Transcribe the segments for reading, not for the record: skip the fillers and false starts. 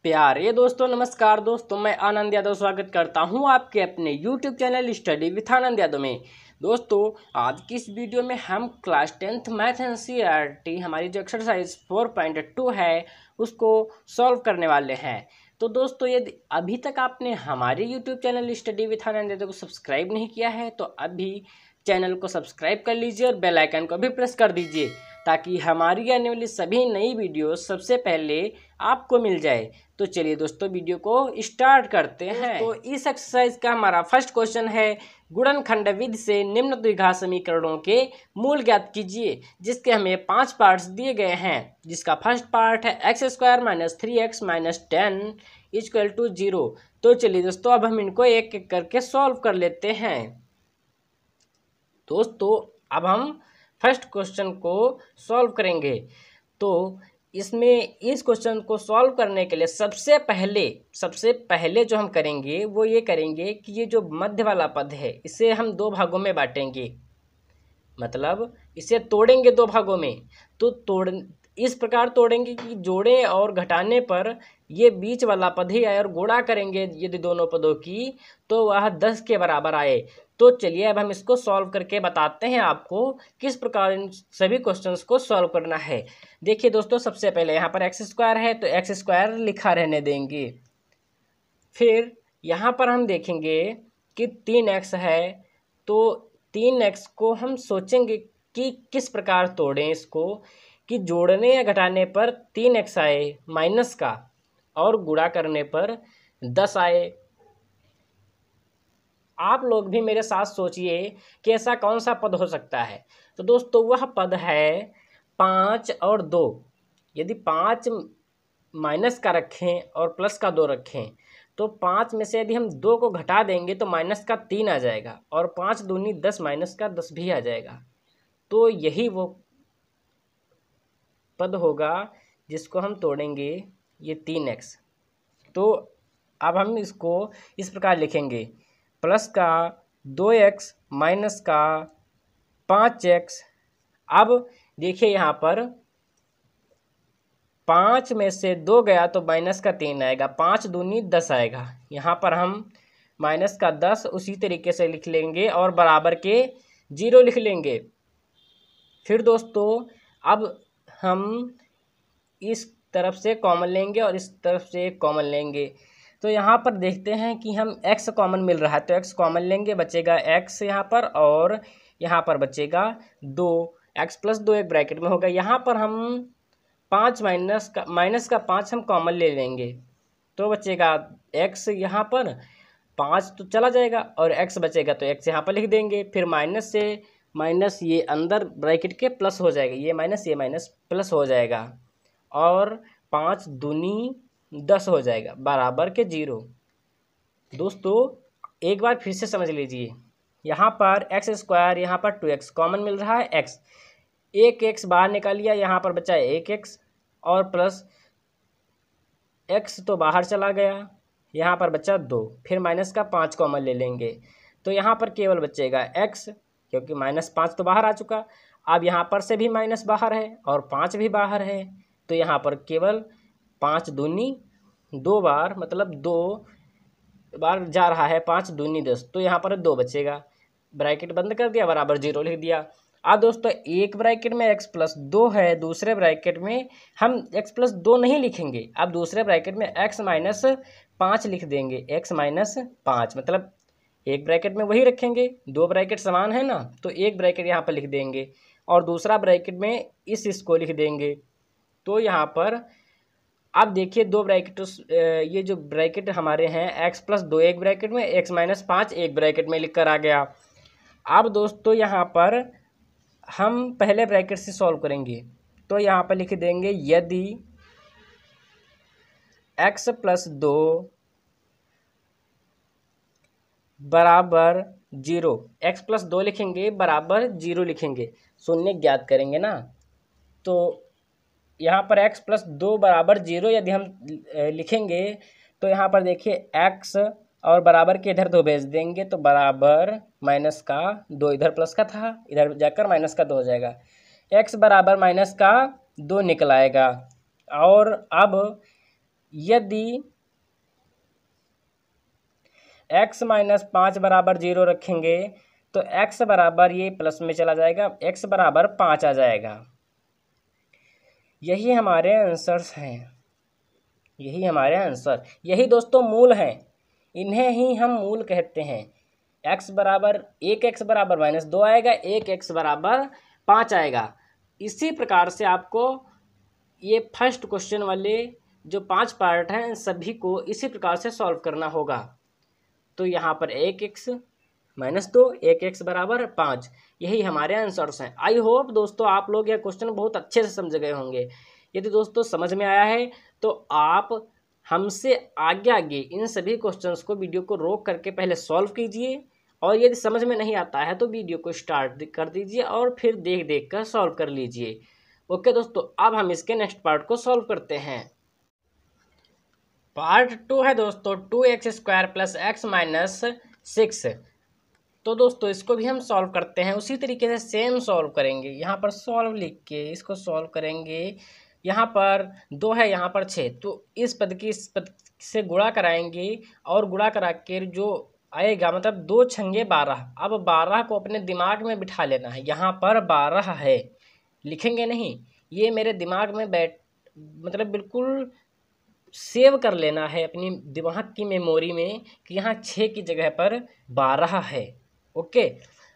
प्यारे दोस्तों, नमस्कार दोस्तों। मैं आनंद यादव स्वागत करता हूं आपके अपने YouTube channel study with Anand Yadav में। दोस्तों, आज की इस वीडियो में हम क्लास 10th मैथ NCERT हमारी जो एक्सरसाइज 4.2 है उसको सॉल्व करने वाले हैं। तो दोस्तों, यदि अभी तक आपने हमारे YouTube channel study with Anand Yadav को सब्सक्राइब नहीं किया है तो अभी चैनल को सब्सक्राइब कर लीजिए और बेल आइकन को भी प्रेस कर दीजिए ताकि हमारी आने वाली सभी नई वीडियो सबसे पहले आपको मिल जाए। तो चलिए दोस्तों, वीडियो को स्टार्ट करते हैं। तो इस एक्सरसाइज का हमारा फर्स्ट क्वेश्चन है, गुणनखंड विधि से निम्न द्विघात समीकरणों के मूल ज्ञात कीजिए, जिसके हमें 5 पार्ट्स दिए गए हैं। जिसका फर्स्ट पार्ट है x² - 3x - 10 = 0। तो चलिए दोस्तों, अब हम इनको एक एक करके सॉल्व कर लेते हैं। दोस्तों, अब हम फर्स्ट क्वेश्चन को सॉल्व करेंगे। तो इसमें इस क्वेश्चन को सॉल्व करने के लिए सबसे पहले जो हम करेंगे वो ये करेंगे कि ये जो मध्य वाला पद है इसे हम 2 भागों में बांटेंगे, मतलब इसे तोड़ेंगे 2 भागों में। तो इस प्रकार तोड़ेंगे कि जोड़े और घटाने पर ये बीच वाला पद ही आए और गुणा करेंगे यदि दोनों पदों की तो वह 10 के बराबर आए। तो चलिए अब हम इसको सॉल्व करके बताते हैं आपको किस प्रकार इन सभी क्वेश्चंस को सॉल्व करना है। देखिए दोस्तों, सबसे पहले यहाँ पर x² है तो x² लिखा रहने देंगे। फिर यहाँ पर हम देखेंगे कि 3x है तो 3x को हम सोचेंगे कि किस प्रकार तोड़ें इसको, कि जोड़ने या घटाने पर 3x आए माइनस का और गुणा करने पर 10 आए। आप लोग भी मेरे साथ सोचिए कि ऐसा कौन सा पद हो सकता है। तो दोस्तों, वह पद है 5 और 2। यदि 5 माइनस का रखें और प्लस का 2 रखें तो 5 में से यदि हम 2 को घटा देंगे तो माइनस का 3 आ जाएगा और 5 दूनी 10 माइनस का 10 भी आ जाएगा। तो यही वो पद होगा जिसको हम तोड़ेंगे, ये 3x। तो अब हम इसको इस प्रकार लिखेंगे, प्लस का 2x माइनस का 5x। अब देखिए यहाँ पर 5 में से 2 गया तो माइनस का 3 आएगा, 5 दूनी 10 आएगा। यहाँ पर हम माइनस का 10 उसी तरीके से लिख लेंगे और बराबर के 0 लिख लेंगे। फिर दोस्तों, अब हम इस तरफ से कॉमन लेंगे और इस तरफ से एक कॉमन लेंगे। तो यहाँ पर देखते हैं कि हम x कॉमन मिल रहा है तो x कॉमन लेंगे, बचेगा x यहाँ पर और यहाँ पर बचेगा 2। x + 2 एक ब्रैकेट में होगा। यहाँ पर हम 5 माइनस का 5 हम कॉमन ले लेंगे तो बचेगा x। यहाँ पर 5 तो चला जाएगा और x बचेगा तो x यहाँ पर लिख देंगे। फिर माइनस से माइनस ये अंदर ब्रैकेट के प्लस हो जाएगा, ये माइनस प्लस हो जाएगा और 5 दूनी 10 हो जाएगा बराबर के 0। दोस्तों, एक बार फिर से समझ लीजिए, यहाँ पर x², यहाँ पर 2x कॉमन मिल रहा है, x एक x बाहर निकाल लिया, यहाँ पर बचा 1x और प्लस x तो बाहर चला गया, यहाँ पर बचा 2। फिर माइनस का 5 कॉमन ले लेंगे तो यहाँ पर केवल बचेगा x, क्योंकि -5 तो बाहर आ चुका। अब यहाँ पर से भी माइनस बाहर है और 5 भी बाहर है तो यहाँ पर केवल 5 दूनी 2 बार, मतलब 2 बार जा रहा है, 5 दूनी 10, तो यहाँ पर 2 बचेगा। ब्रैकेट बंद कर दिया, बराबर 0 लिख दिया। अब दोस्तों, एक ब्रैकेट में x + 2 है, दूसरे ब्रैकेट में हम x + 2 नहीं लिखेंगे। अब दूसरे ब्रैकेट में x - 5 लिख देंगे, x - 5, मतलब एक ब्रैकेट में वही रखेंगे, 2 ब्रैकेट समान है ना, तो एक ब्रैकेट यहाँ पर लिख देंगे और दूसरा ब्रैकेट में इसको लिख देंगे। तो यहाँ पर अब देखिए 2 ब्रैकेट, ये जो ब्रैकेट हमारे हैं x + 2 एक ब्रैकेट में, x - 5 एक ब्रैकेट में लिख कर आ गया। अब दोस्तों, यहाँ पर हम पहले ब्रैकेट से सॉल्व करेंगे तो यहाँ पर लिख देंगे, यदि x + 2 बराबर 0, x + 2 लिखेंगे बराबर 0 लिखेंगे, शून्य ज्ञात करेंगे ना। तो यहाँ पर x + 2 बराबर 0 यदि हम लिखेंगे तो यहाँ पर देखिए x और बराबर के इधर 2 भेज देंगे तो बराबर माइनस का 2, इधर प्लस का था, इधर जाकर माइनस का 2 हो जाएगा। x बराबर -2 निकल आएगा। और अब यदि x माइनस 5 बराबर 0 रखेंगे तो x बराबर, ये प्लस में चला जाएगा, x बराबर 5 आ जाएगा। यही हमारे आंसर्स हैं, यही हमारे आंसर, यही दोस्तों मूल हैं, इन्हें ही हम मूल कहते हैं। x बराबर, एक x बराबर -2 आएगा, एक x बराबर 5 आएगा। इसी प्रकार से आपको ये फर्स्ट क्वेश्चन वाले जो 5 पार्ट हैं सभी को इसी प्रकार से सॉल्व करना होगा। तो यहाँ पर एक x -2, एक x बराबर 5, यही हमारे आंसर्स हैं। आई होप दोस्तों आप लोग यह क्वेश्चन बहुत अच्छे से समझ गए होंगे। यदि दोस्तों समझ में आया है तो आप हमसे आगे आगे इन सभी क्वेश्चंस को वीडियो को रोक करके पहले सॉल्व कीजिए, और यदि समझ में नहीं आता है तो वीडियो को स्टार्ट कर दीजिए और फिर देख देख कर सॉल्व कर लीजिए। ओके दोस्तों, अब हम इसके नेक्स्ट पार्ट को सॉल्व करते हैं। पार्ट 2 है दोस्तों 2x² + x - 6। तो दोस्तों इसको भी हम सॉल्व करते हैं, उसी तरीके से सेम सॉल्व करेंगे। यहाँ पर सॉल्व लिख के इसको सॉल्व करेंगे। यहाँ पर 2 है, यहाँ पर 6, तो इस पद की इस पद से गुणा कराएंगे और गुणा करा के जो आएगा, मतलब 2 छंगे 12। अब 12 को अपने दिमाग में बिठा लेना है। यहाँ पर 12 है, लिखेंगे नहीं, ये मेरे दिमाग में मतलब बिल्कुल सेव कर लेना है अपनी दिमाग की मेमोरी में कि यहाँ 6 की जगह पर 12 है। ओके,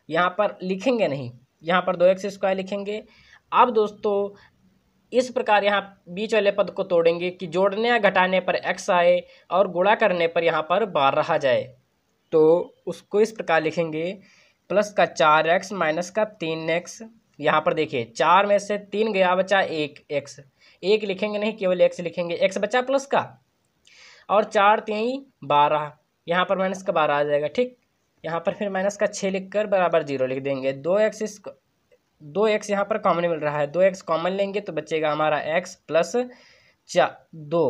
यहाँ पर लिखेंगे नहीं, यहाँ पर 2x² लिखेंगे। अब दोस्तों इस प्रकार यहाँ बीच वाले पद को तोड़ेंगे कि जोड़ने या घटाने पर x आए और गुणा करने पर यहाँ पर 12 आ जाए। तो उसको इस प्रकार लिखेंगे, प्लस का 4x माइनस का 3x। यहाँ पर देखिए 4 में से 3 गया, बचा 1x, 1 लिखेंगे नहीं, केवल x लिखेंगे, x बचा प्लस का, और 4 3 12, यहाँ पर माइनस का 12 आ जाएगा। ठीक, यहाँ पर फिर माइनस का 6 लिख कर बराबर 0 लिख देंगे। 2x यहाँ पर कॉमन मिल रहा है, 2x कॉमन लेंगे तो बचेगा हमारा x + 2,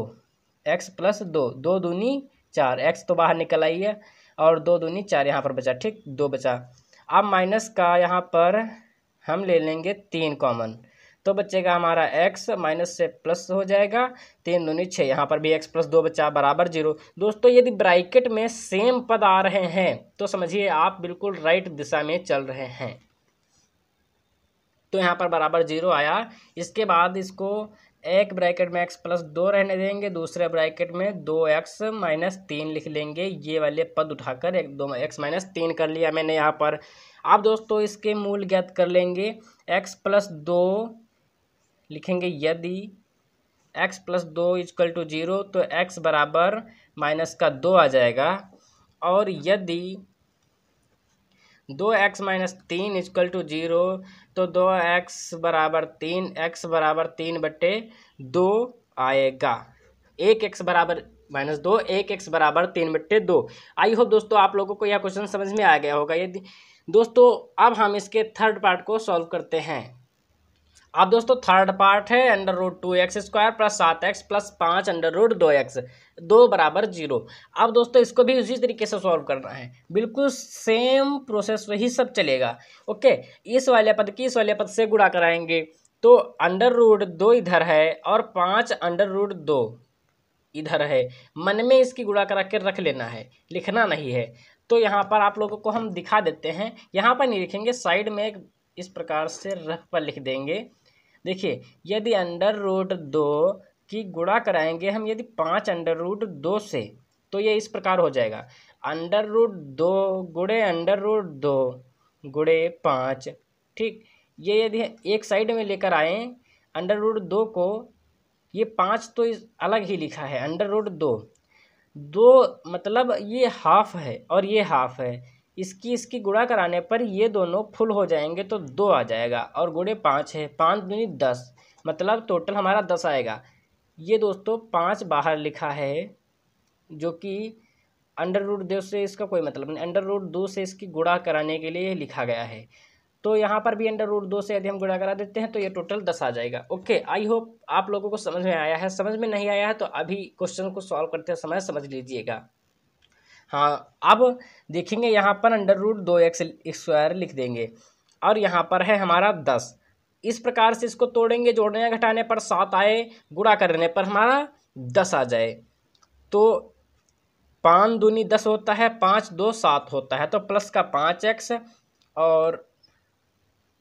x + 2, 2 दूनी 4, x तो बाहर निकल आई है और 2 दूनी 4 यहाँ पर बचा। ठीक, 2 बचा। अब माइनस का यहाँ पर हम ले लेंगे 3 कॉमन, तो बचेगा हमारा x, माइनस से प्लस हो जाएगा, 3 दूनी 6, यहाँ पर भी x + 2 बचा बराबर 0। दोस्तों यदि ब्रैकेट में सेम पद आ रहे हैं तो समझिए आप बिल्कुल राइट दिशा में चल रहे हैं। तो यहाँ पर बराबर 0 आया। इसके बाद इसको एक ब्रैकेट में x + 2 रहने देंगे, दूसरे ब्रैकेट में 2x - 3 लिख लेंगे। ये वाले पद उठाकर 2x - 3 कर लिया मैंने यहाँ पर। अब दोस्तों इसके मूल ज्ञात कर लेंगे, x + 2 लिखेंगे। यदि x + 2 = 0 तो x बराबर -2 आ जाएगा, और यदि 2x - 3 = 0 तो 2x बराबर 3, x बराबर 3/2 आएगा। 1x बराबर -2, 1x बराबर 3/2। आई होप दोस्तों आप लोगों को यह क्वेश्चन समझ में आ गया होगा। यदि दोस्तों अब हम इसके थर्ड पार्ट को सॉल्व करते हैं। अब दोस्तों थर्ड पार्ट है √2x² + 7x + 5 √2x, 2 बराबर 0। अब दोस्तों इसको भी उसी तरीके से सॉल्व करना है, बिल्कुल सेम प्रोसेस वही सब चलेगा। ओके, इस वाले पद की इस वाले पद से गुणा कराएंगे, तो √2 इधर है और 5 √2 इधर है। मन में इसकी गुणा करा के रख लेना है, लिखना नहीं है। तो यहाँ पर आप लोगों को हम दिखा देते हैं, यहाँ पर नहीं लिखेंगे, साइड में इस प्रकार से रफ पर लिख देंगे। देखिए यदि √2 की गुणा कराएंगे हम यदि 5 √2 से, तो ये इस प्रकार हो जाएगा, √2 गुणे √2 गुणे 5। ठीक, ये यदि एक साइड में लेकर आए √2 को, ये 5 तो अलग ही लिखा है, √2 मतलब ये हाफ है और ये हाफ है, इसकी गुणा कराने पर ये दोनों फुल हो जाएंगे तो 2 आ जाएगा, और गुणे 5 है, 5 दूनी 10, मतलब टोटल हमारा 10 आएगा। ये दोस्तों 5 बाहर लिखा है, जो कि √2 से इसका कोई मतलब नहीं, √2 से इसकी गुणा कराने के लिए लिखा गया है। तो यहाँ पर भी √2 से यदि हम गुणा करा देते हैं तो ये टोटल 10 आ जाएगा। ओके, आई होप आप लोगों को समझ में आया है। समझ में नहीं आया है तो अभी क्वेश्चन को सॉल्व करते समय समझ लीजिएगा। हाँ, अब देखेंगे यहाँ पर √2x² लिख देंगे, और यहाँ पर है हमारा 10। इस प्रकार से इसको तोड़ेंगे, जोड़ने या घटाने पर 7 आए, गुणा करने पर हमारा 10 आ जाए तो 5 दूनी 10 होता है, 5 2 7 होता है, तो प्लस का 5x और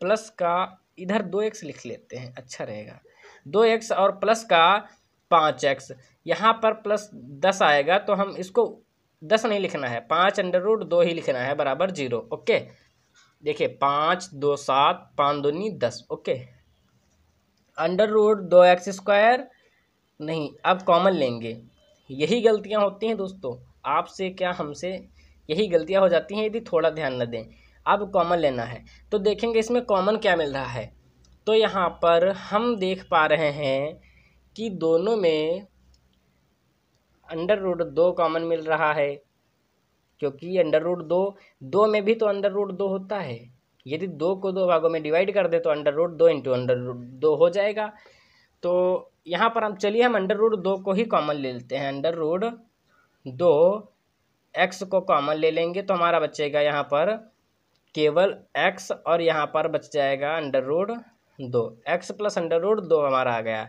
प्लस का इधर 2x लिख लेते हैं, अच्छा रहेगा। 2x और प्लस का 5x, यहाँ पर प्लस 10 आएगा तो हम इसको 10 नहीं लिखना है, 5√2 ही लिखना है बराबर 0। ओके, देखिए 5 2 7, 5 दूनी 10। ओके, √2x² नहीं, अब कॉमन लेंगे। यही गलतियां होती हैं दोस्तों, आपसे क्या हमसे यही गलतियां हो जाती हैं यदि थोड़ा ध्यान न दें। अब कॉमन लेना है तो देखेंगे इसमें कॉमन क्या मिल रहा है। तो यहाँ पर हम देख पा रहे हैं कि दोनों में √2 कॉमन मिल रहा है, क्योंकि √2 में भी तो √2 होता है। यदि 2 को 2 भागों में डिवाइड कर दे तो √2 इंटू √2 हो जाएगा। तो यहाँ पर हम चलिए हम √2 को ही कॉमन ले लेते हैं, √2 x को कॉमन ले लेंगे तो हमारा बचेगा यहाँ पर केवल x और यहाँ पर बच जाएगा √2, x प्लस √2 हमारा आ गया।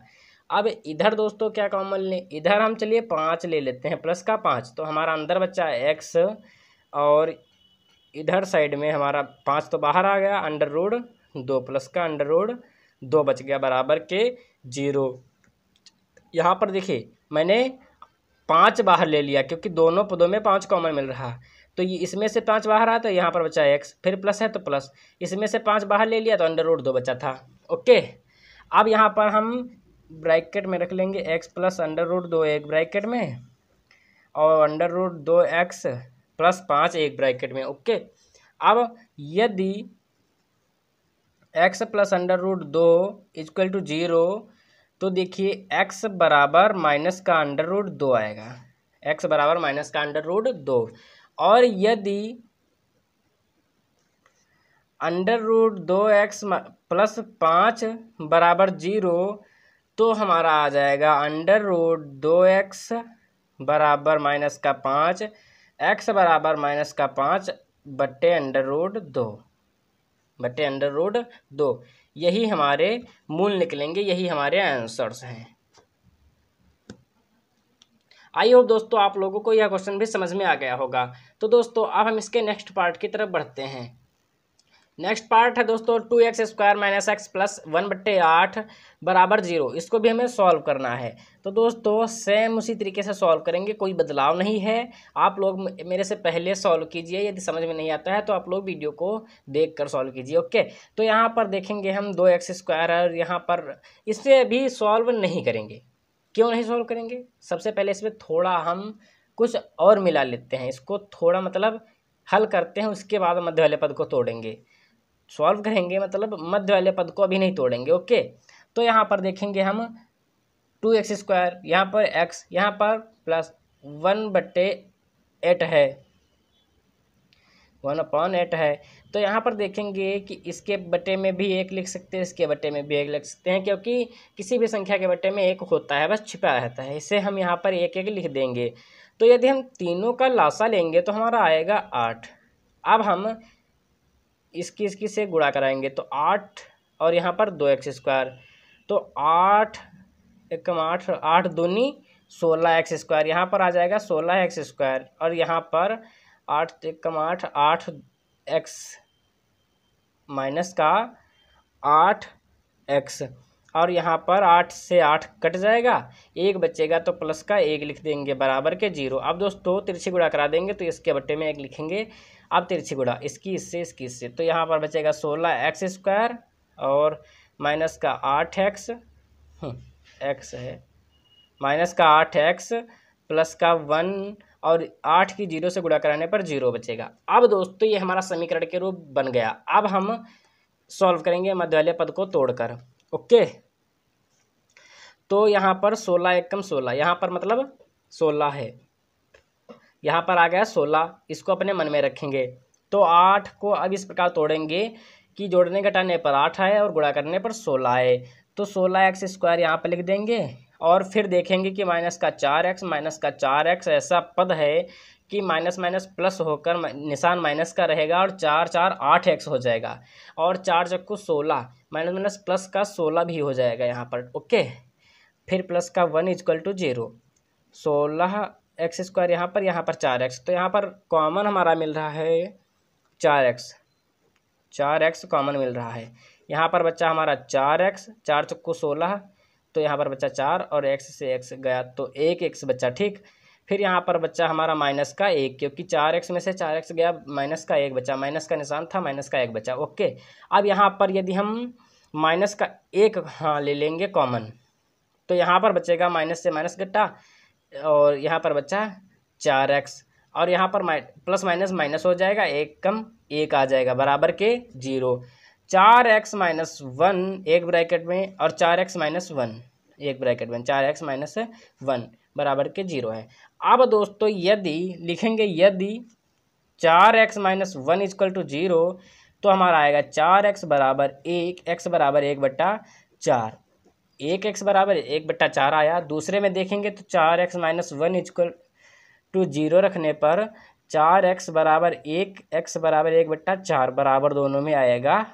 अब इधर दोस्तों क्या कॉमन लें, इधर हम चलिए 5 ले लेते हैं, प्लस का 5, तो हमारा अंदर बचा x और इधर साइड में हमारा 5 तो बाहर आ गया, √2 प्लस का √2 बच गया बराबर के 0। यहाँ पर देखिए मैंने 5 बाहर ले लिया क्योंकि दोनों पदों में 5 कॉमन मिल रहा, तो ये इसमें से 5 बाहर आया तो यहाँ पर बचा x, फिर प्लस है तो प्लस, इसमें से 5 बाहर ले लिया तो √2 बचा था। ओके, अब यहाँ पर हम ब्रैकेट में रख लेंगे x प्लस √2 एक ब्रैकेट में और √2x प्लस 5 एक ब्रैकेट में। ओके, अब यदि x प्लस √2 इक्वल टू 0 तो देखिए x बराबर माइनस का √2 आएगा, x बराबर माइनस का √2। और यदि √2x प्लस 5 बराबर 0 तो हमारा आ जाएगा √2x बराबर माइनस का 5, x बराबर माइनस का 5 बट्टे √2। यही हमारे मूल निकलेंगे, यही हमारे आंसर्स हैं। आई होप दोस्तों आप लोगों को यह क्वेश्चन भी समझ में आ गया होगा। तो दोस्तों अब हम इसके नेक्स्ट पार्ट की तरफ बढ़ते हैं। नेक्स्ट पार्ट है दोस्तों 2x² - x प्लस 1/8 बराबर 0। इसको भी हमें सॉल्व करना है। तो दोस्तों सेम उसी तरीके से सॉल्व करेंगे, कोई बदलाव नहीं है। आप लोग मेरे से पहले सॉल्व कीजिए, यदि समझ में नहीं आता है तो आप लोग वीडियो को देख कर सॉल्व कीजिए। ओके, तो यहाँ पर देखेंगे हम 2x² और यहाँ पर इसे भी सॉल्व नहीं करेंगे। क्यों नहीं सॉल्व करेंगे? सबसे पहले इसमें थोड़ा हम कुछ और मिला लेते हैं, इसको थोड़ा मतलब हल करते हैं, उसके बाद मध्य वाले पद को तोड़ेंगे। सॉल्व करेंगे मतलब मध्य वाले पद को अभी नहीं तोड़ेंगे। ओके, तो यहाँ पर देखेंगे हम 2x², यहाँ पर x, यहाँ पर प्लस 1/8 है, 1/8 है। तो यहाँ पर देखेंगे कि इसके बटे में भी 1 लिख सकते हैं, इसके बटे में भी 1 लिख सकते हैं, क्योंकि किसी भी संख्या के बटे में 1 होता है, बस छिपा रहता है। इसे हम यहाँ पर 1 1 लिख देंगे। तो यदि हम तीनों का लासा लेंगे तो हमारा आएगा 8। अब हम इसकी से गुणा कराएंगे तो 8 और यहाँ पर 2x², तो 8 एकम 8, 8 दूनी 16x², यहाँ पर आ जाएगा 16x² और यहाँ पर 8 एकम 8, 8x माइनस का 8x और यहाँ पर 8 से 8 कट जाएगा, 1 बचेगा तो प्लस का 1 लिख देंगे बराबर के 0। अब दोस्तों तिरछी गुणा करा देंगे तो इसके बट्टे में 1 लिखेंगे। अब तिरछी गुणा इसकी इससे तो यहाँ पर बचेगा 16x² और माइनस का 8x, x है, माइनस का 8x प्लस का 1 और 8 की 0 से गुणा कराने पर 0 बचेगा। अब दोस्तों ये हमारा समीकरण के रूप बन गया। अब हम सॉल्व करेंगे मध्य वाले पद को तोड़कर। ओके, तो यहाँ पर 16 एकम 16, यहाँ पर मतलब 16 है, यहाँ पर आ गया 16, इसको अपने मन में रखेंगे। तो 8 को अब इस प्रकार तोड़ेंगे कि जोड़ने घटाने पर 8 आए और गुणा करने पर 16 आए। तो 16x² यहाँ पर लिख देंगे और फिर देखेंगे कि माइनस का 4x ऐसा पद है कि माइनस माइनस प्लस होकर निशान माइनस का रहेगा और 4 4 8x हो जाएगा और 4 चक्कू 16, माइनस माइनस प्लस का 16 भी हो जाएगा यहाँ पर। ओके, फिर प्लस का 1 इक्वल टू 0। 16x² यहाँ पर 4x, तो यहाँ पर कॉमन हमारा मिल रहा है 4x। 4x कॉमन मिल रहा है। यहाँ पर बच्चा हमारा 4x, 4 चक्कू 16, तो यहाँ पर बच्चा 4 और x से x गया तो 1x बच्चा, ठीक। फिर यहाँ पर बच्चा हमारा माइनस का 1, क्योंकि 4x में से 4x गया, माइनस का 1 बचा, माइनस का निशान था, माइनस का 1 बचा, ओके। अब यहाँ पर यदि हम माइनस का 1 हाँ ले लेंगे कॉमन, तो यहाँ पर बचेगा माइनस से माइनस घटा और यहाँ पर बचा 4x, और यहाँ पर प्लस माइनस माइनस हो जाएगा, 1 कम 1 आ जाएगा बराबर के 0। 4x माइनस 1 एक ब्रैकेट में और 4x माइनस 1 एक ब्रैकेट में, 4x माइनस 1 बराबर के 0 है। अब दोस्तों यदि लिखेंगे यदि 4x माइनस 1 इक्वल टू 0, तो हमारा आएगा 4x बराबर 1, x बराबर 1/4, 1x बराबर 1/4 आया। दूसरे में देखेंगे तो 4x माइनस 1 इक्वल टू 0 रखने पर 4x बराबर 1, x बराबर 1/4 बराबर दोनों में आएगा,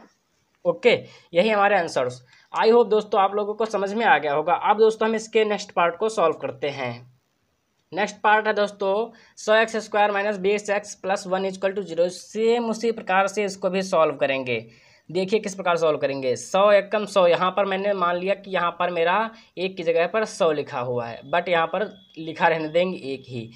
ओके। यही हमारे आंसर्स। आई होप दोस्तों आप लोगों को समझ में आ गया होगा। अब दोस्तों हम इसके नेक्स्ट पार्ट को सॉल्व करते हैं। नेक्स्ट पार्ट है दोस्तों 100x² minus 20x plus 1 equal to 0। Same उसी प्रकार से इसको भी सॉल्व करेंगे। देखिए किस प्रकार सॉल्व करेंगे। 100 एकम 100, यहाँ पर मैंने मान लिया कि यहाँ पर मेरा 1 की जगह पर 100 लिखा हुआ है, बट यहाँ पर लिखा रहने देंगे 1 ही,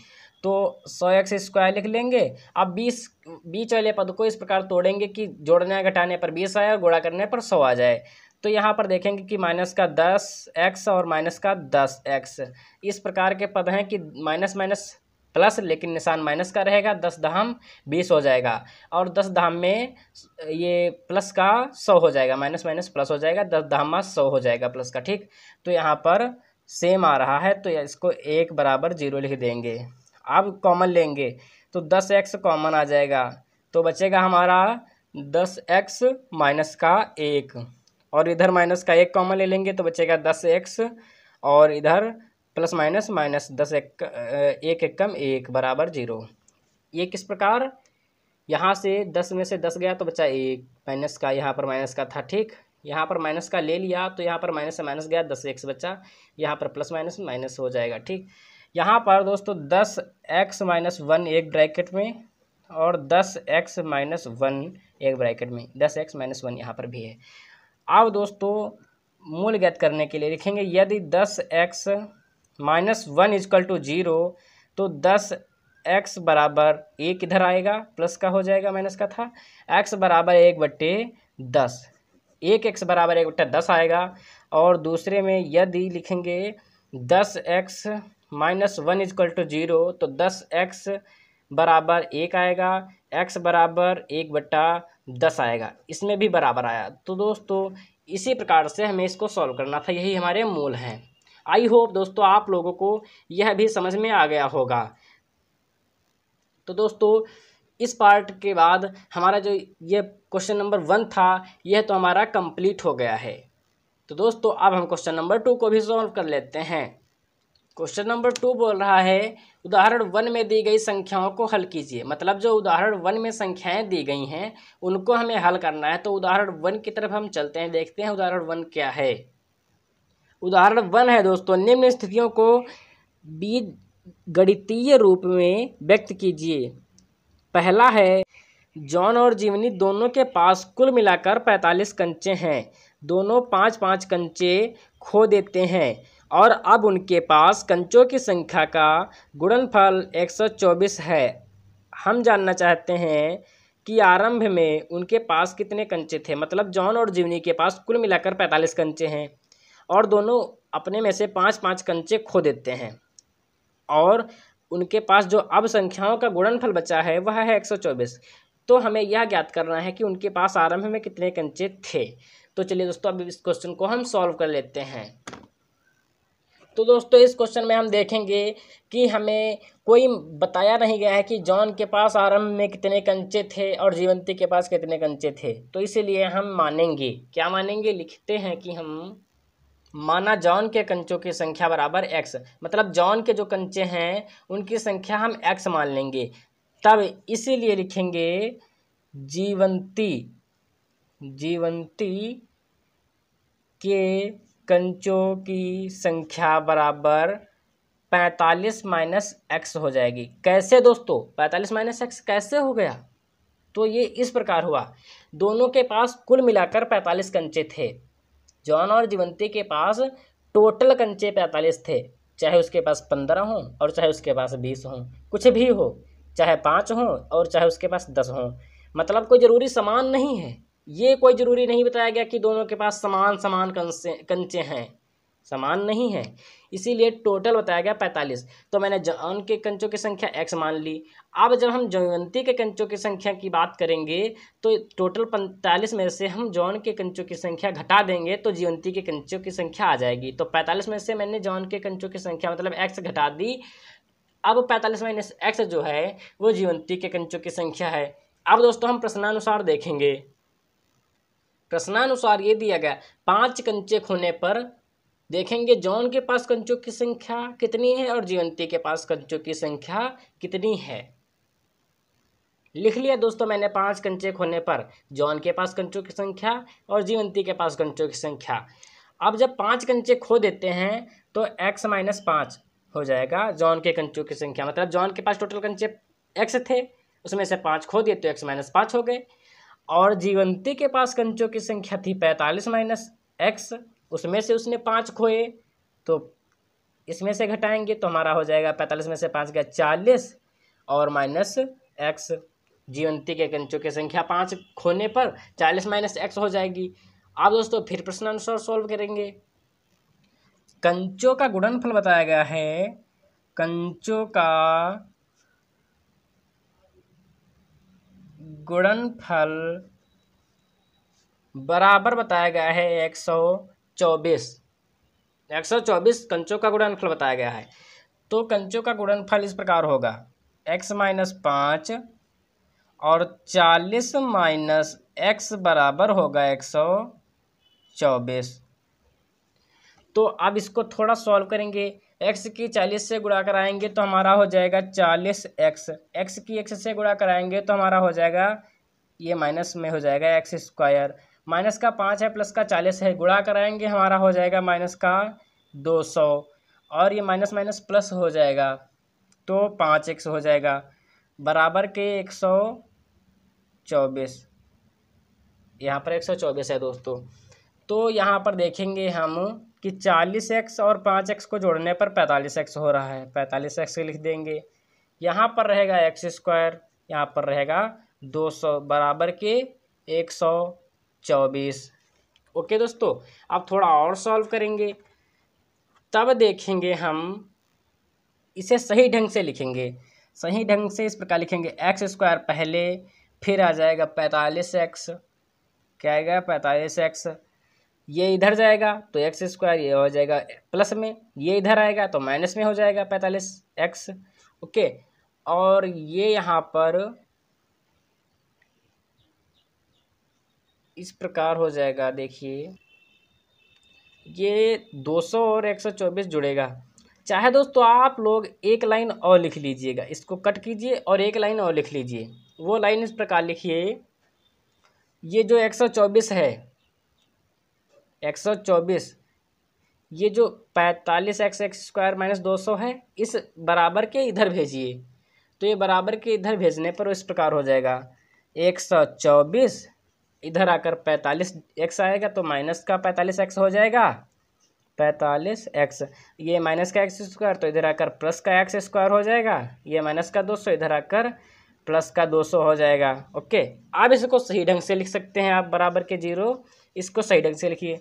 तो 100x² लिख लेंगे। अब 20 बीच वाले पद को इस प्रकार तोड़ेंगे कि जोड़ने घटाने पर 20 आए और गुणा करने पर 100 आ जाए। तो यहाँ पर देखेंगे कि माइनस का 10x और माइनस का 10x इस प्रकार के पद हैं कि माइनस माइनस प्लस, लेकिन निशान माइनस का रहेगा, 10 दहम 20 हो जाएगा, और 10 दहम में ये प्लस का 100 हो जाएगा, माइनस माइनस प्लस हो जाएगा, 10 दहम 100 हो जाएगा प्लस का, ठीक। तो यहाँ पर सेम आ रहा है, तो इसको 1 बराबर 0 लिख देंगे। अब कॉमन लेंगे तो 10x कॉमन आ जाएगा, तो बचेगा हमारा 10x माइनस का 1, और इधर माइनस का 1 कॉमन ले लेंगे तो बचेगा 10x, और इधर प्लस माइनस माइनस 10 1 एकम 1 बराबर 0। ये किस प्रकार, यहाँ से 10 में से 10 गया तो बचा 1 माइनस का, यहाँ पर माइनस का था, ठीक। यहाँ पर माइनस का ले लिया तो यहाँ पर माइनस से माइनस गया, 10x बचा, यहाँ पर प्लस माइनस माइनस हो जाएगा, ठीक। यहाँ पर दोस्तों 10x माइनस 1 एक ब्रैकेट में और 10x माइनस 1 एक ब्रैकेट में, 10x माइनस 1 यहाँ पर भी है। अब दोस्तों मूल ज्ञात करने के लिए लिखेंगे यदि 10x माइनस 1 इक्वल टू 0, तो 10x बराबर 1 इधर आएगा, प्लस का हो जाएगा, माइनस का था, x बराबर 1/10, 1x बराबर 1/10 आएगा। और दूसरे में यदि लिखेंगे 10x माइनस 1 इक्वल टू 0, तो 10x बराबर 1 आएगा, x बराबर 1/10 आएगा, इसमें भी बराबर आया। तो दोस्तों इसी प्रकार से हमें इसको सॉल्व करना था, यही हमारे मूल हैं। आई होप दोस्तों आप लोगों को यह भी समझ में आ गया होगा। तो दोस्तों इस पार्ट के बाद हमारा जो ये क्वेश्चन नंबर 1 था, यह तो हमारा कंप्लीट हो गया है। तो दोस्तों अब हम क्वेश्चन नंबर 2 को भी सॉल्व कर लेते हैं। क्वेश्चन नंबर 2 बोल रहा है उदाहरण 1 में दी गई संख्याओं को हल कीजिए। मतलब जो उदाहरण 1 में संख्याएं दी गई हैं उनको हमें हल करना है। तो उदाहरण 1 की तरफ हम चलते हैं, देखते हैं उदाहरण 1 क्या है। उदाहरण 1 है दोस्तों, निम्न स्थितियों को बीजगणितीय रूप में व्यक्त कीजिए। पहला है जॉन और जीवनी दोनों के पास कुल मिलाकर 45 कंचे हैं। दोनों 5-5 कंचे खो देते हैं और अब उनके पास कंचों की संख्या का गुणनफल 124 है। हम जानना चाहते हैं कि आरंभ में उनके पास कितने कंचे थे। मतलब जॉन और जीवनी के पास कुल मिलाकर 45 कंचे हैं और दोनों अपने में से 5-5 कंचे खो देते हैं और उनके पास जो अब संख्याओं का गुणनफल बचा है वह है 124। तो हमें यह ज्ञात करना है कि उनके पास आरंभ में कितने कंचे थे। तो चलिए दोस्तों अब इस क्वेश्चन को हम सॉल्व कर लेते हैं। तो दोस्तों इस क्वेश्चन में हम देखेंगे कि हमें कोई बताया नहीं गया है कि जॉन के पास आरंभ में कितने कंचे थे और जीवंती के पास कितने कंचे थे। तो इसीलिए हम मानेंगे, क्या मानेंगे, लिखते हैं कि हम माना जॉन के कंचों की संख्या बराबर x। मतलब जॉन के जो कंचे हैं उनकी संख्या हम x मान लेंगे। तब इसीलिए लिखेंगे जीवंती के कंचों की संख्या बराबर 45 माइनस एक्स हो जाएगी। कैसे दोस्तों 45 माइनस एक्स कैसे हो गया? तो ये इस प्रकार हुआ, दोनों के पास कुल मिलाकर 45 कंचे थे। जॉन और जीवंती के पास टोटल कंचे 45 थे, चाहे उसके पास 15 हो और चाहे उसके पास 20 हो, कुछ भी हो, चाहे 5 हो और चाहे उसके पास 10 हो, मतलब कोई ज़रूरी समान नहीं है। ये कोई ज़रूरी नहीं बताया गया कि दोनों के पास समान समान कंचे हैं, समान नहीं है, इसीलिए टोटल बताया गया 45। तो मैंने जॉन के कंचों की संख्या x मान ली। अब जब हम जयवंती के कंचों की संख्या की बात करेंगे तो टोटल 45 में से हम जॉन के कंचों की संख्या घटा देंगे तो जीवंती के कंचों की संख्या आ जाएगी। तो 45 में से मैंने जॉन के कंचों की संख्या मतलब x घटा दी। अब 45 माइनस एक्स जो है वो जीवंती के कंचों की संख्या है। अब दोस्तों हम प्रश्नानुसार देखेंगे। प्रश्नानुसार ये दिया गया 5 कंचे खोने पर देखेंगे जॉन के पास कंचों की संख्या कितनी है और जीवंती के पास कंचों की संख्या कितनी है। लिख लिया दोस्तों मैंने 5 कंचे खोने पर जॉन के पास कंचों की संख्या और जीवंती के पास कंचों की संख्या। अब जब 5 कंचे खो देते हैं तो x माइनस 5 हो जाएगा जॉन के कंचों की संख्या, मतलब जॉन के पास टोटल कंचे x थे, उसमें से 5 खो दिए तो x माइनस 5 हो गए। और जीवंती के पास कंचों की संख्या थी 45 माइनस एक्स, उसमें से उसने 5 खोए तो इसमें से घटाएंगे तो हमारा हो जाएगा 45 में से 5 गया 40 और माइनस एक्स। जीवंती के कंचों की संख्या 5 खोने पर 40 माइनस एक्स हो जाएगी। अब दोस्तों फिर प्रश्नानुसार सॉल्व करेंगे। कंचों का गुणनफल बताया गया है, कंचों का गुणनफल बराबर बताया गया है 124। 124 कंचों का गुणनफल बताया गया है। तो कंचों का गुणनफल इस प्रकार होगा x माइनस 5 और 40 माइनस एक्स बराबर होगा 124। तो अब इसको थोड़ा सॉल्व करेंगे। x की 40 से गुणा कराएंगे तो हमारा हो जाएगा 40x, x की x से गुणा कराएंगे तो हमारा हो जाएगा, ये माइनस में हो जाएगा x स्क्वायर, माइनस का 5 है प्लस का 40 है, गुणा कराएंगे हमारा हो जाएगा माइनस का 200 और ये माइनस माइनस प्लस हो जाएगा तो 5x हो जाएगा बराबर के 124। यहाँ पर 124 है दोस्तों। तो यहाँ पर देखेंगे हम कि 40x और 5x को जोड़ने पर 45x हो रहा है, 45x लिख देंगे। यहाँ पर रहेगा x स्क्वायर, यहाँ पर रहेगा 200 बराबर के 124। ओके दोस्तों, अब थोड़ा और सॉल्व करेंगे, तब देखेंगे हम इसे सही ढंग से लिखेंगे। सही ढंग से इस प्रकार लिखेंगे x स्क्वायर पहले, फिर आ जाएगा 45x, क्या आएगा 45x, ये इधर जाएगा तो एक्स स्क्वायर ये हो जाएगा प्लस में, ये इधर आएगा तो माइनस में हो जाएगा 45x। ओके, और ये यहाँ पर इस प्रकार हो जाएगा, देखिए ये 200 और 124 जुड़ेगा। चाहे दोस्तों आप लोग एक लाइन और लिख लीजिएगा, इसको कट कीजिए और एक लाइन और लिख लीजिए। वो लाइन इस प्रकार लिखिए, ये जो 124 है 124, ये जो 45x स्क्वायर माइनस 200 है इस बराबर के इधर भेजिए, तो ये बराबर के इधर भेजने पर इस प्रकार हो जाएगा 124, इधर आकर 45x आएगा तो माइनस का 45x हो जाएगा 45x, ये माइनस का एक्स स्क्वायर तो इधर आकर प्लस का एक्स स्क्वायर हो जाएगा, ये माइनस का 200 इधर आकर प्लस का 200 हो जाएगा। ओके, आप इसको सही ढंग से लिख सकते हैं, आप बराबर के 0 इसको सही ढंग से लिखिए,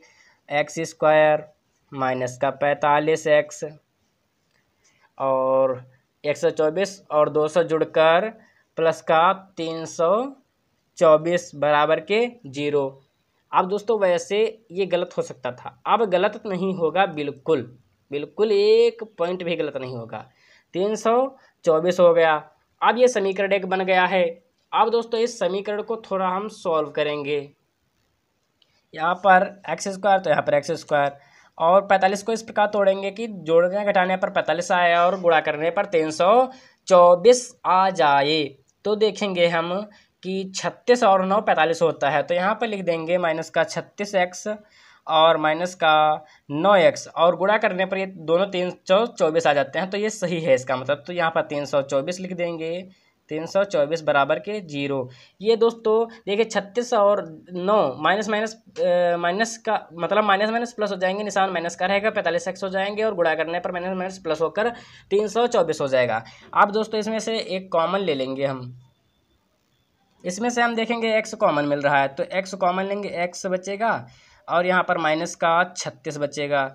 एक्स स्क्वायर माइनस का 45x और 124 और 200 जुड़कर प्लस का 324 बराबर के 0। अब दोस्तों वैसे ये गलत हो सकता था, अब गलत नहीं होगा, बिल्कुल बिल्कुल एक पॉइंट भी गलत नहीं होगा। 324 हो गया। अब ये समीकरण 1 बन गया है। अब दोस्तों इस समीकरण को थोड़ा हम सॉल्व करेंगे। यहाँ पर एक्स स्क्वायर तो यहाँ पर एक्स स्क्वायर, और 45 को इस प्रकार तोड़ेंगे कि जोड़ने घटाने पर 45 आए और गुणा करने पर 324 आ जाए। तो देखेंगे हम कि 36 और 9 45 होता है, तो यहाँ पर लिख देंगे माइनस का 36x और माइनस का 9x और गुणा करने पर ये दोनों 324 आ जाते हैं, तो ये सही है इसका मतलब। तो यहाँ पर 324 लिख देंगे, 324 बराबर के 0। ये दोस्तों देखिए 36 और 9 माइनस माइनस माइनस का मतलब माइनस माइनस प्लस हो जाएंगे, निशान माइनस का रहेगा, 45x हो जाएंगे और गुणा करने पर माइनस माइनस प्लस होकर 324 हो जाएगा। अब दोस्तों इसमें से एक कॉमन ले लेंगे हम, इसमें से हम देखेंगे x कॉमन मिल रहा है, तो x कॉमन लेंगे, x बचेगा और यहाँ पर माइनस का 36 बचेगा।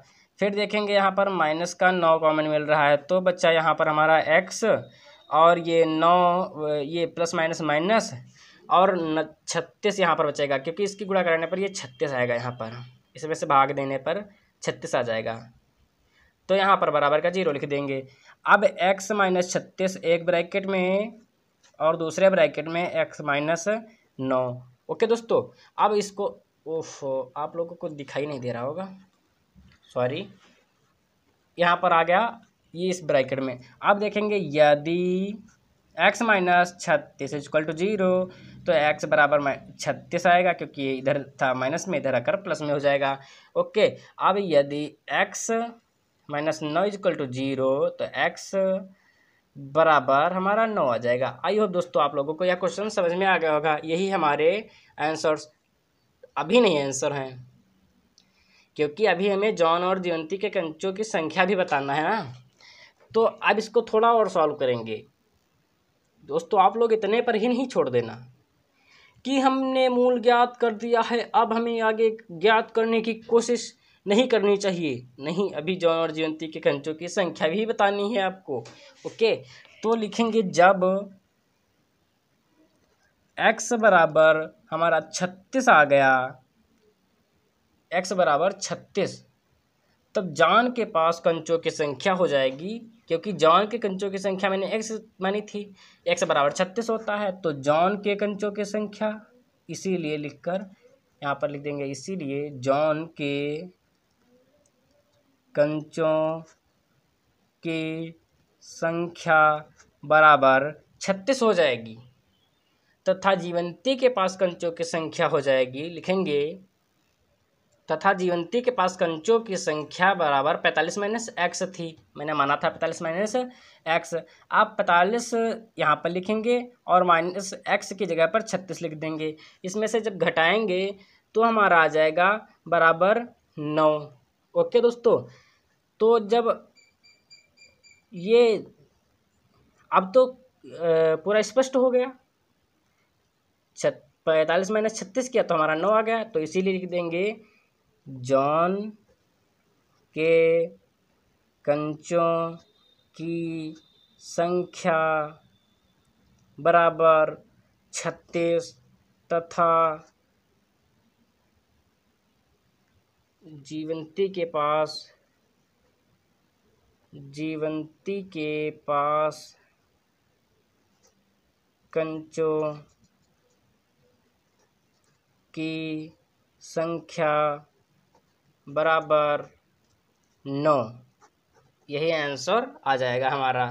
फिर देखेंगे यहाँ पर माइनस का 9 कॉमन मिल रहा है, तो बच्चा यहाँ पर हमारा x और ये 9 ये प्लस माइनस माइनस और 36 यहाँ पर बचेगा, क्योंकि इसकी गुणा करने पर ये 36 आएगा, यहाँ पर इसमें से भाग देने पर 36 आ जाएगा। तो यहाँ पर बराबर का 0 लिख देंगे। अब x माइनस 36 एक ब्रैकेट में और दूसरे ब्रैकेट में x माइनस 9। ओके दोस्तों, अब इसको ओफ आप लोगों को दिखाई नहीं दे रहा होगा, सॉरी, यहाँ पर आ गया ये इस ब्रैकेट में। अब देखेंगे यदि x माइनस 36 इक्वल टू 0 तो x बराबर 36 आएगा, क्योंकि ये इधर था माइनस में, इधर आकर प्लस में हो जाएगा। ओके, अब यदि x माइनस 9 इक्वल टू 0 तो x बराबर हमारा 9 आ जाएगा। आई होप दोस्तों आप लोगों को यह क्वेश्चन समझ में आ गया होगा। यही हमारे आंसर्स अभी नहीं आंसर हैं, क्योंकि अभी हमें जॉन और जयंती के कंचों की संख्या भी बताना है ना। तो अब इसको थोड़ा और सॉल्व करेंगे दोस्तों। आप लोग इतने पर ही नहीं छोड़ देना कि हमने मूल ज्ञात कर दिया है, अब हमें आगे ज्ञात करने की कोशिश नहीं करनी चाहिए। नहीं, अभी जॉन और जयंती के कंचों की संख्या भी बतानी है आपको। ओके, तो लिखेंगे जब x बराबर हमारा 36 आ गया, x बराबर 36, तब जॉन के पास कंचों की संख्या हो जाएगी, क्योंकि जॉन के कंचों की संख्या मैंने x मानी थी, x बराबर 36 होता है, तो जॉन के कंचों की संख्या इसीलिए लिखकर यहाँ पर लिख देंगे, इसीलिए जॉन के कंचों की संख्या बराबर 36 हो जाएगी, तथा जीवंती के पास कंचों की संख्या हो जाएगी, लिखेंगे तथा जीवंती के पास कंचों की संख्या बराबर 45 माइनस एक्स थी, मैंने माना था 45 माइनस एक्स। आप 45 यहाँ पर लिखेंगे और माइनस एक्स की जगह पर 36 लिख देंगे। इसमें से जब घटाएंगे तो हमारा आ जाएगा बराबर 9। ओके दोस्तों, तो जब ये अब तो पूरा स्पष्ट हो गया। 45 माइनस 36 किया तो हमारा 9 आ गया, तो इसीलिए लिख देंगे जॉन के कंचों की संख्या बराबर 36 तथा जीवंती के पास कंचों की संख्या बराबर 9। यही आंसर आ जाएगा हमारा।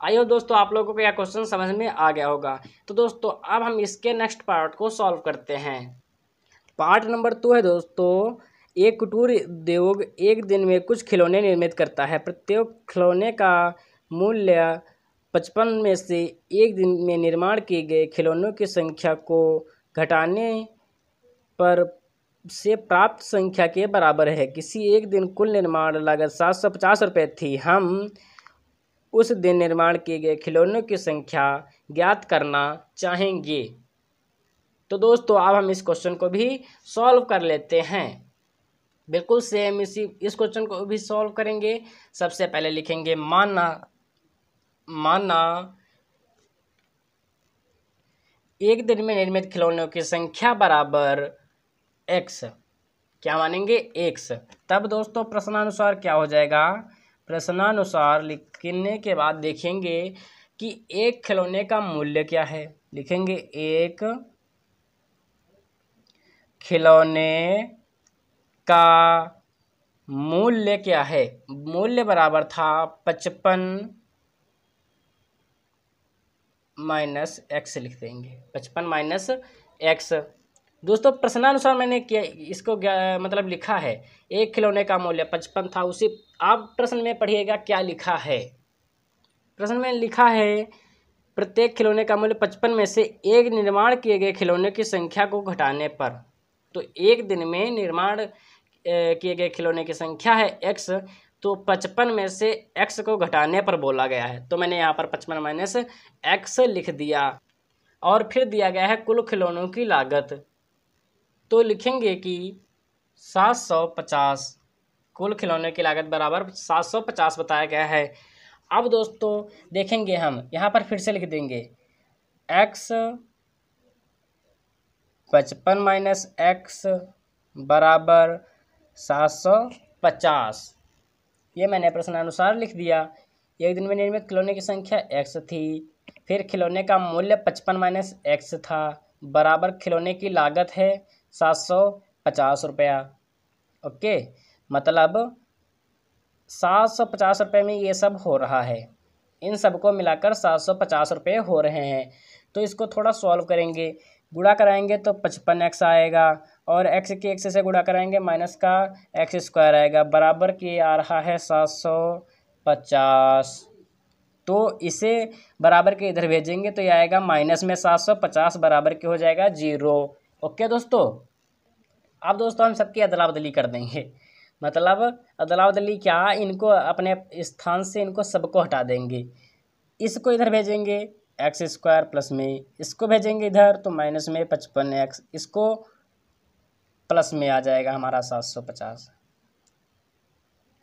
आइए दोस्तों, आप लोगों को यह क्वेश्चन समझ में आ गया होगा। तो दोस्तों अब हम इसके नेक्स्ट पार्ट को सॉल्व करते हैं। पार्ट नंबर 2 है दोस्तों, एक कुटीर उद्योग एक दिन में कुछ खिलौने निर्मित करता है। प्रत्येक खिलौने का मूल्य 55 में से एक दिन में निर्माण किए गए खिलौनों की संख्या को घटाने पर से प्राप्त संख्या के बराबर है। किसी एक दिन कुल निर्माण लागत 750 रुपये थी। हम उस दिन निर्माण किए गए खिलौनों की संख्या ज्ञात करना चाहेंगे। तो दोस्तों अब हम इस क्वेश्चन को भी सॉल्व कर लेते हैं। बिल्कुल सेम इस क्वेश्चन को भी सॉल्व करेंगे। सबसे पहले लिखेंगे माना एक दिन में निर्मित खिलौनों की संख्या बराबर x, क्या मानेंगे x। तब दोस्तों प्रश्नानुसार क्या हो जाएगा, प्रश्नानुसार लिखने के बाद देखेंगे कि एक खिलौने का मूल्य क्या है। लिखेंगे एक खिलौने का मूल्य क्या है। मूल्य बराबर था 55 माइनस एक्स लिख देंगे, 55 माइनस एक्स। दोस्तों प्रश्नानुसार मैंने क्या इसको मतलब लिखा है, एक खिलौने का मूल्य 55 था। उसी आप प्रश्न में पढ़िएगा क्या लिखा है। प्रश्न में लिखा है प्रत्येक खिलौने का मूल्य 55 में से एक निर्माण किए गए खिलौने की संख्या को घटाने पर। तो एक दिन में निर्माण किए गए खिलौने की संख्या है x, तो 55 में से x को घटाने पर बोला गया है। तो मैंने यहाँ पर 55 माइनस x लिख दिया और फिर दिया गया है कुल खिलौनों की लागत। तो लिखेंगे कि 750, कुल खिलौने की लागत बराबर 750 बताया गया है। अब दोस्तों देखेंगे हम यहाँ पर फिर से लिख देंगे x 55 माइनस x बराबर 750। ये मैंने प्रश्नानुसार लिख दिया। एक दिन में निर्मित खिलौने की संख्या x थी, फिर खिलौने का मूल्य 55 माइनस x था, बराबर खिलौने की लागत है 750 रुपया। ओके, मतलब 750 रुपये में ये सब हो रहा है। इन सब को मिलाकर 750 रुपये हो रहे हैं। तो इसको थोड़ा सॉल्व करेंगे, गुणा कराएंगे तो 55x आएगा और x के x से गुणा कराएंगे माइनस का x स्क्वायर आएगा, बराबर के आ रहा है 750। तो इसे बराबर के इधर भेजेंगे तो ये आएगा माइनस में 750, बराबर के हो जाएगा 0। ओके दोस्तों, अब दोस्तों हम सबकी अदला बदली कर देंगे। मतलब अदला बदली क्या, इनको अपने स्थान से इनको सबको हटा देंगे। इसको इधर भेजेंगे एक्स स्क्वायर प्लस में, इसको भेजेंगे इधर तो माइनस में 55x, इसको प्लस में आ जाएगा हमारा 750,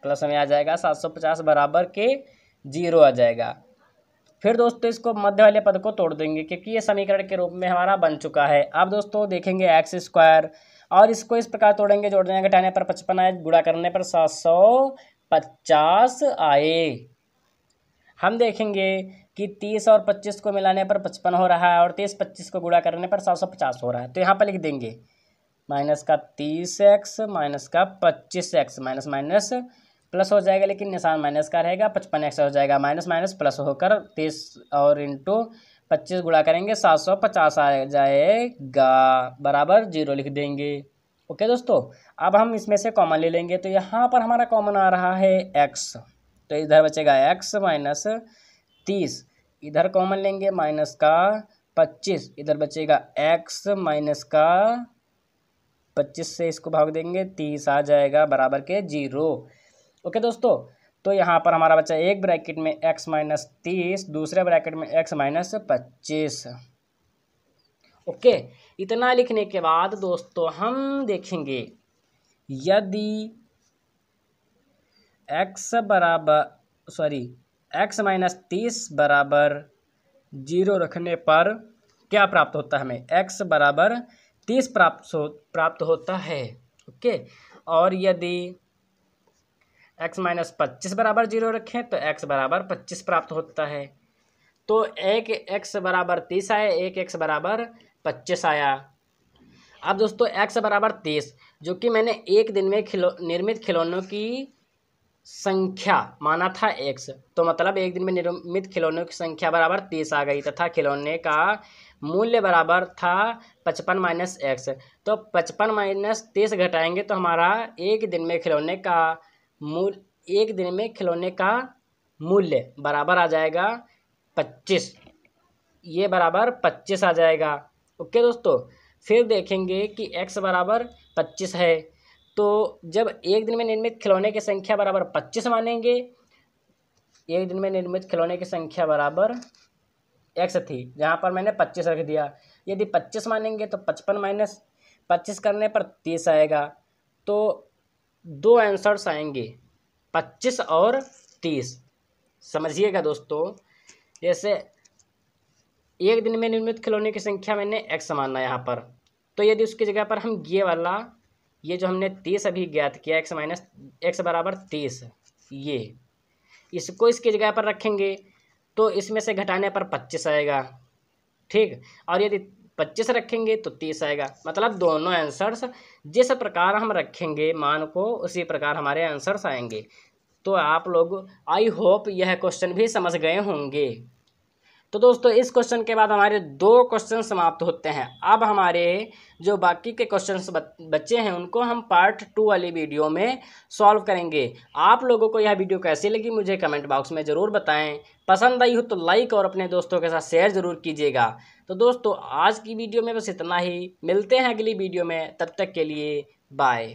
प्लस में आ जाएगा 750, बराबर के 0 आ जाएगा। फिर दोस्तों इसको मध्य वाले पद को तोड़ देंगे क्योंकि ये समीकरण के रूप में हमारा बन चुका है। अब दोस्तों देखेंगे एक्स स्क्वायर और इसको इस प्रकार तोड़ेंगे, जोड़ने घटाने पर 55 आए, गुणा करने पर 750 आए। हम देखेंगे कि 30 और 25 को मिलाने पर 55 हो रहा है और 30-25 को गुणा करने पर 750 हो रहा है। तो यहाँ पर लिख देंगे माइनस का 30x माइनस का 25x, माइनस माइनस प्लस हो जाएगा, लेकिन निशान माइनस का रहेगा, 55x हो जाएगा, माइनस माइनस प्लस होकर 30 और इंटू 25 गुणा करेंगे 750 आ जाएगा, बराबर 0 लिख देंगे। ओके दोस्तों, अब हम इसमें से कॉमन ले लेंगे। तो यहाँ पर हमारा कॉमन आ रहा है x, तो इधर बचेगा x माइनस 30, इधर कॉमन लेंगे माइनस का 25, इधर बचेगा x माइनस का 25 से इसको भाग देंगे 30 आ जाएगा, बराबर के 0। ओके दोस्तों, तो यहाँ पर हमारा बचा एक ब्रैकेट में x माइनस 30, दूसरे ब्रैकेट में x माइनस 25। ओके, इतना लिखने के बाद दोस्तों हम देखेंगे यदि x माइनस 30 बराबर 0 रखने पर क्या प्राप्त होता है हमें, x बराबर 30 प्राप्त होता है। ओके, और यदि x माइनस 25 बराबर 0 रखें तो x बराबर 25 प्राप्त होता है। तो एक x बराबर 30 आया, एक x बराबर 25 आया। अब दोस्तों x बराबर 30 जो कि मैंने एक दिन में निर्मित खिलौनों की संख्या माना था x, तो मतलब एक दिन में निर्मित खिलौनों की संख्या बराबर 30 आ गई, तथा खिलौने का मूल्य बराबर था 55 माइनस x। तो 55 माइनस 30 घटाएंगे तो हमारा एक दिन में खिलौने का मूल्य बराबर आ जाएगा 25, ये बराबर 25 आ जाएगा। ओके दोस्तों, फिर देखेंगे कि x बराबर 25 है, तो जब एक दिन में निर्मित खिलौने की संख्या बराबर 25 मानेंगे, एक दिन में निर्मित खिलौने की संख्या बराबर x थी, जहाँ पर मैंने 25 रख दिया। यदि 25 मानेंगे तो 55 माइनस 25 करने पर 30 आएगा। तो दो आंसर्स आएंगे 25 और 30। समझिएगा दोस्तों, जैसे एक दिन में निर्मित खिलौने की संख्या मैंने x माना यहाँ पर, तो यदि उसकी जगह पर हम ये जो हमने 30 अभी ज्ञात किया x माइनस x बराबर 30, ये इसको इसकी जगह पर रखेंगे तो इसमें से घटाने पर 25 आएगा, ठीक। और यदि 25 रखेंगे तो 30 आएगा। मतलब दोनों आंसर्स जिस प्रकार हम रखेंगे मान को, उसी प्रकार हमारे आंसर्स आएंगे। तो आप लोग आई होप यह क्वेश्चन भी समझ गए होंगे। तो दोस्तों इस क्वेश्चन के बाद हमारे 2 क्वेश्चन समाप्त होते हैं। अब हमारे जो बाकी के क्वेश्चंस बच्चे हैं उनको हम पार्ट 2 वाली वीडियो में सॉल्व करेंगे। आप लोगों को यह वीडियो कैसी लगी मुझे कमेंट बॉक्स में ज़रूर बताएं। पसंद आई हो तो लाइक और अपने दोस्तों के साथ शेयर ज़रूर कीजिएगा। तो दोस्तों आज की वीडियो में बस इतना ही, मिलते हैं अगली वीडियो में, तब तक के लिए बाय।